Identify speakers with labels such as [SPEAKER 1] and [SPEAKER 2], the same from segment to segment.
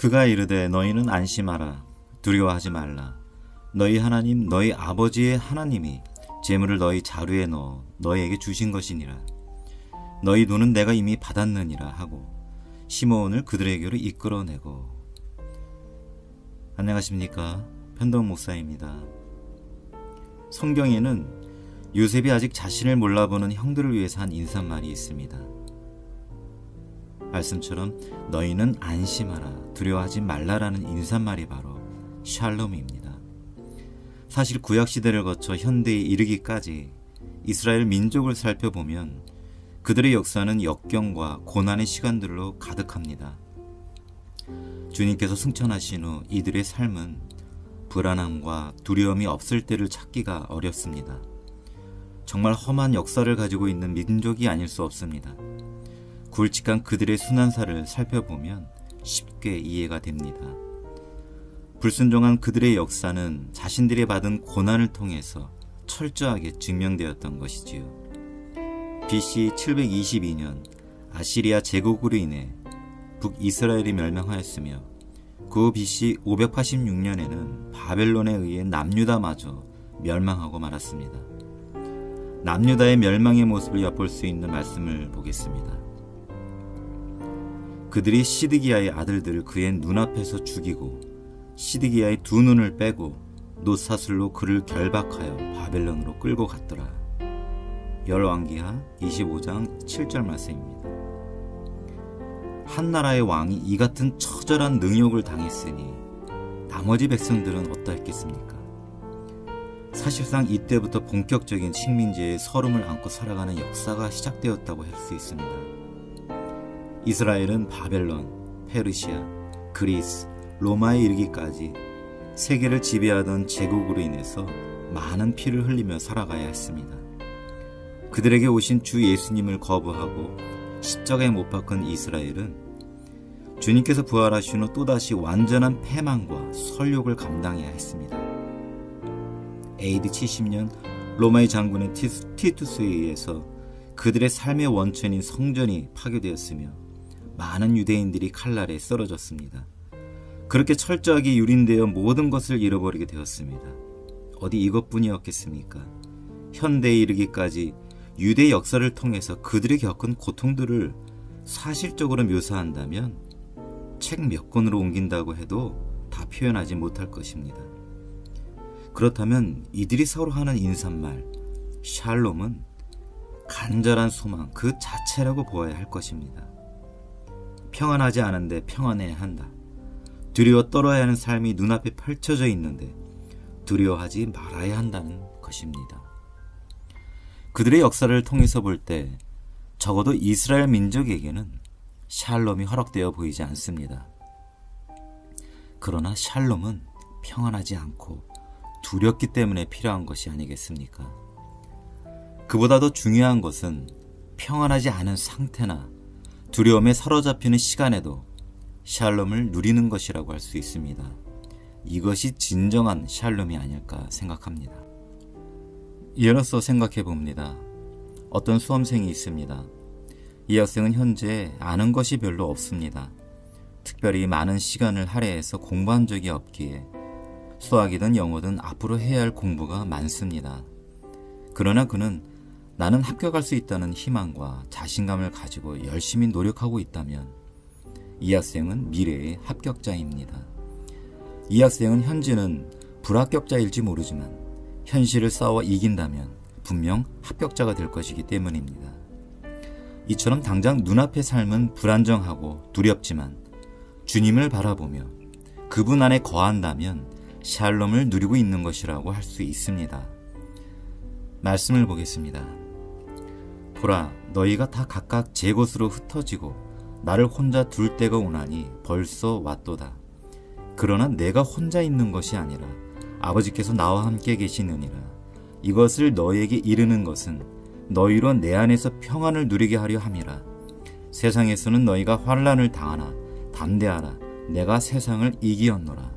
[SPEAKER 1] 그가 이르되 너희는 안심하라. 두려워하지 말라. 너희 하나님 너희 아버지의 하나님이 재물을 너희 자루에 넣어 너희에게 주신 것이니라. 너희 돈은 내가 이미 받았느니라 하고 시므온을 그들에게로 이끌어내고. 안녕하십니까, 편도원 목사입니다. 성경에는 요셉이 아직 자신을 몰라보는 형들을 위해서 한 인사말이 있습니다. 말씀처럼 너희는 안심하라, 두려워하지 말라라는 인사말이 바로 샬롬입니다. 사실 구약시대를 거쳐 현대에 이르기까지 이스라엘 민족을 살펴보면 그들의 역사는 역경과 고난의 시간들로 가득합니다. 주님께서 승천하신 후 이들의 삶은 불안함과 두려움이 없을 때를 찾기가 어렵습니다. 정말 험한 역사를 가지고 있는 민족이 아닐 수 없습니다. 굵직한 그들의 순환사를 살펴보면 쉽게 이해가 됩니다. 불순종한 그들의 역사는 자신들이 받은 고난을 통해서 철저하게 증명되었던 것이지요. BC 722년 아시리아 제국으로 인해 북이스라엘이 멸망하였으며 그 BC 586년에는 바벨론에 의해 남유다마저 멸망하고 말았습니다. 남유다의 멸망의 모습을 엿볼 수 있는 말씀을 보겠습니다. 그들이 시드기야의 아들들을 그의 눈앞에서 죽이고 시드기야의 두 눈을 빼고 놋사슬로 그를 결박하여 바벨론으로 끌고 갔더라. 열왕기하 25장 7절 말씀입니다. 한 나라의 왕이 이 같은 처절한 능욕을 당했으니 나머지 백성들은 어떠했겠습니까? 사실상 이때부터 본격적인 식민지의 서름을 안고 살아가는 역사가 시작되었다고 할 수 있습니다. 이스라엘은 바벨론, 페르시아, 그리스, 로마에 이르기까지 세계를 지배하던 제국으로 인해서 많은 피를 흘리며 살아가야 했습니다. 그들에게 오신 주 예수님을 거부하고 십자가에 못 박은 이스라엘은 주님께서 부활하신 후 또다시 완전한 패망과 설욕을 감당해야 했습니다. AD 70년 로마의 장군의 티투스에 의해서 그들의 삶의 원천인 성전이 파괴되었으며 많은 유대인들이 칼날에 쓰러졌습니다. 그렇게 철저하게 유린되어 모든 것을 잃어버리게 되었습니다. 어디 이것뿐이었겠습니까? 현대에 이르기까지 유대 역사를 통해서 그들이 겪은 고통들을 사실적으로 묘사한다면 책 몇 권으로 옮긴다고 해도 다 표현하지 못할 것입니다. 그렇다면 이들이 서로 하는 인사말 샬롬은 간절한 소망 그 자체라고 보아야 할 것입니다. 평안하지 않은데 평안해야 한다. 두려워 떨어야 하는 삶이 눈앞에 펼쳐져 있는데 두려워하지 말아야 한다는 것입니다. 그들의 역사를 통해서 볼 때 적어도 이스라엘 민족에게는 샬롬이 허락되어 보이지 않습니다. 그러나 샬롬은 평안하지 않고 두렵기 때문에 필요한 것이 아니겠습니까? 그보다 더 중요한 것은 평안하지 않은 상태나 두려움에 사로잡히는 시간에도 샬롬을 누리는 것이라고 할 수 있습니다. 이것이 진정한 샬롬이 아닐까 생각합니다. 예로서 생각해 봅니다. 어떤 수험생이 있습니다. 이 학생은 현재 아는 것이 별로 없습니다. 특별히 많은 시간을 할애해서 공부한 적이 없기에 수학이든 영어든 앞으로 해야 할 공부가 많습니다. 그러나 그는 나는 합격할 수 있다는 희망과 자신감을 가지고 열심히 노력하고 있다면 이 학생은 미래의 합격자입니다. 이 학생은 현재는 불합격자일지 모르지만 현실을 싸워 이긴다면 분명 합격자가 될 것이기 때문입니다. 이처럼 당장 눈앞의 삶은 불안정하고 두렵지만 주님을 바라보며 그분 안에 거한다면 샬롬을 누리고 있는 것이라고 할 수 있습니다. 말씀을 보겠습니다. 보라, 너희가 다 각각 제 곳으로 흩어지고 나를 혼자 둘 때가 오나니 벌써 왔도다. 그러나 내가 혼자 있는 것이 아니라 아버지께서 나와 함께 계시느니라. 이것을 너희에게 이르는 것은 너희로 내 안에서 평안을 누리게 하려 함이라. 세상에서는 너희가 환난을 당하나 담대하라. 내가 세상을 이기었노라.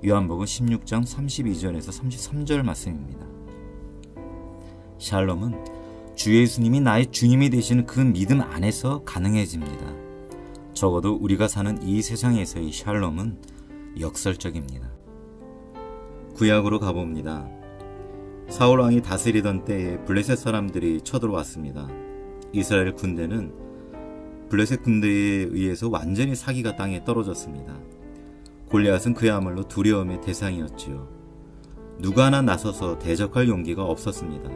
[SPEAKER 1] 요한복음 16장 32절에서 33절 말씀입니다. 샬롬은 주 예수님이 나의 주님이 되시는 그 믿음 안에서 가능해집니다. 적어도 우리가 사는 이 세상에서의 샬롬은 역설적입니다. 구약으로 가봅니다. 사울 왕이 다스리던 때에 블레셋 사람들이 쳐들어왔습니다. 이스라엘 군대는 블레셋 군대에 의해서 완전히 사기가 땅에 떨어졌습니다. 골리앗은 그야말로 두려움의 대상이었지요. 누가 하나 나서서 대적할 용기가 없었습니다.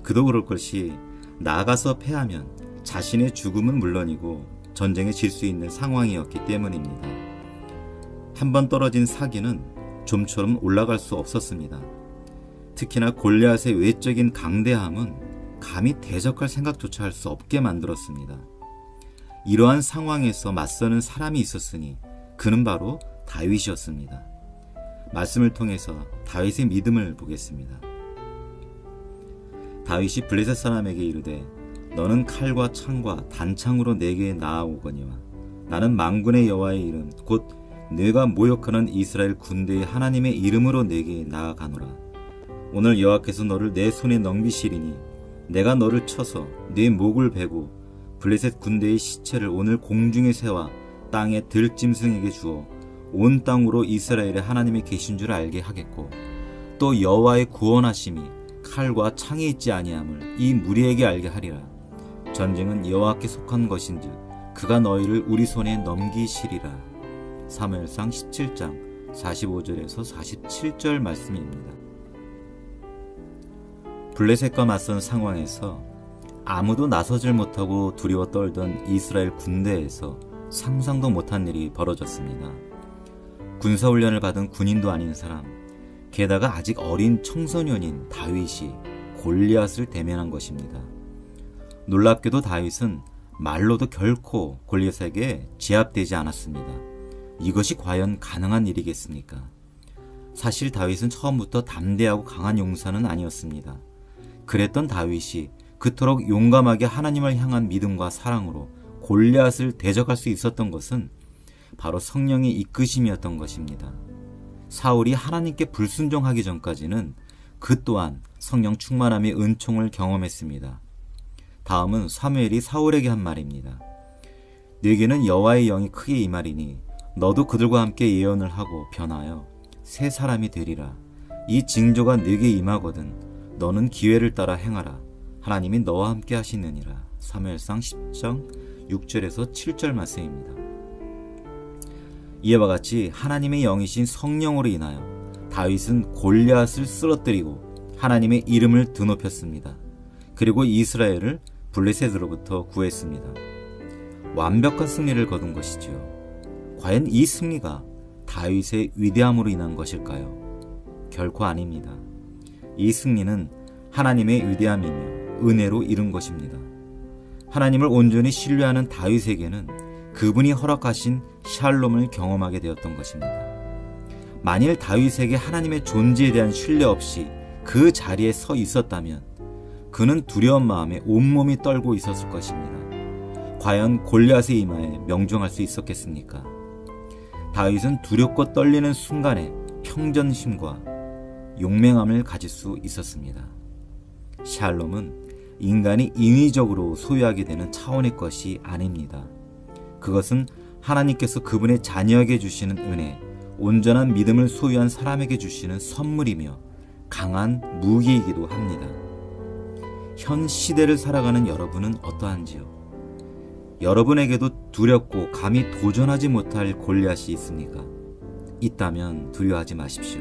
[SPEAKER 1] 그도 그럴 것이 나가서 패하면 자신의 죽음은 물론이고 전쟁에 질 수 있는 상황이었기 때문입니다. 한번 떨어진 사기는 좀처럼 올라갈 수 없었습니다. 특히나 골리앗의 외적인 강대함은 감히 대적할 생각조차 할 수 없게 만들었습니다. 이러한 상황에서 맞서는 사람이 있었으니 그는 바로 다윗이었습니다. 말씀을 통해서 다윗의 믿음을 보겠습니다. 다윗이 블레셋 사람에게 이르되 너는 칼과 창과 단창으로 내게 나아오거니와 나는 만군의 여호와의 이름 곧 내가 모욕하는 이스라엘 군대의 하나님의 이름으로 내게 나아가노라. 오늘 여호와께서 너를 내 손에 넘기시리니 내가 너를 쳐서 네 목을 베고 블레셋 군대의 시체를 오늘 공중에 세워 땅의 들짐승에게 주어 온 땅으로 이스라엘의 하나님이 계신 줄 알게 하겠고 또 여호와의 구원하심이 칼과 창에 있지 아니함을 이 무리에게 알게 하리라. 전쟁은 여호와께 속한 것인즉 그가 너희를 우리 손에 넘기시리라. 사무엘상 17장 45절에서 47절 말씀입니다. 블레셋과 맞선 상황에서 아무도 나서질 못하고 두려워 떨던 이스라엘 군대에서 상상도 못한 일이 벌어졌습니다. 군사훈련을 받은 군인도 아닌 사람, 게다가 아직 어린 청소년인 다윗이 골리앗을 대면한 것입니다. 놀랍게도 다윗은 말로도 결코 골리앗에게 제압되지 않았습니다. 이것이 과연 가능한 일이겠습니까? 사실 다윗은 처음부터 담대하고 강한 용사는 아니었습니다. 그랬던 다윗이 그토록 용감하게 하나님을 향한 믿음과 사랑으로 골리앗을 대적할 수 있었던 것은 바로 성령의 이끄심이었던 것입니다. 사울이 하나님께 불순종하기 전까지는 그 또한 성령 충만함의 은총을 경험했습니다. 다음은 사무엘이 사울에게 한 말입니다. 네게는 여호와의 영이 크게 임하리니 너도 그들과 함께 예언을 하고 변하여 새 사람이 되리라. 이 징조가 네게 임하거든 너는 기회를 따라 행하라. 하나님이 너와 함께 하시느니라. 사무엘상 10장 6절에서 7절 말씀입니다. 이와 같이 하나님의 영이신 성령으로 인하여 다윗은 골리앗을 쓰러뜨리고 하나님의 이름을 드높였습니다. 그리고 이스라엘을 블레셋으로부터 구했습니다. 완벽한 승리를 거둔 것이지요. 과연 이 승리가 다윗의 위대함으로 인한 것일까요? 결코 아닙니다. 이 승리는 하나님의 위대함이며 은혜로 이룬 것입니다. 하나님을 온전히 신뢰하는 다윗에게는 그분이 허락하신 샬롬을 경험하게 되었던 것입니다. 만일 다윗에게 하나님의 존재에 대한 신뢰 없이 그 자리에 서 있었다면 그는 두려운 마음에 온몸이 떨고 있었을 것입니다. 과연 골리앗의 이마에 명중할 수 있었겠습니까? 다윗은 두렵고 떨리는 순간에 평전심과 용맹함을 가질 수 있었습니다. 샬롬은 인간이 인위적으로 소유하게 되는 차원의 것이 아닙니다. 그것은 하나님께서 그분의 자녀에게 주시는 은혜, 온전한 믿음을 소유한 사람에게 주시는 선물이며 강한 무기이기도 합니다. 현 시대를 살아가는 여러분은 어떠한지요? 여러분에게도 두렵고 감히 도전하지 못할 골리앗이 있습니까? 있다면 두려워하지 마십시오.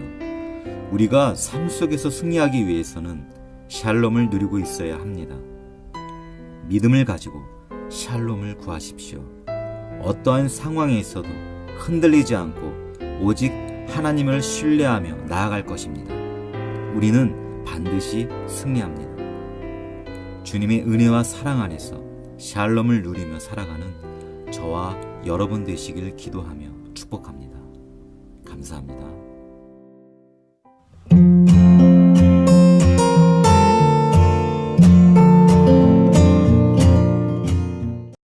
[SPEAKER 1] 우리가 삶 속에서 승리하기 위해서는 샬롬을 누리고 있어야 합니다. 믿음을 가지고 샬롬을 구하십시오. 어떠한 상황에 있어도 흔들리지 않고 오직 하나님을 신뢰하며 나아갈 것입니다. 우리는 반드시 승리합니다. 주님의 은혜와 사랑 안에서 샬롬을 누리며 살아가는 저와 여러분 되시길 기도하며 축복합니다. 감사합니다.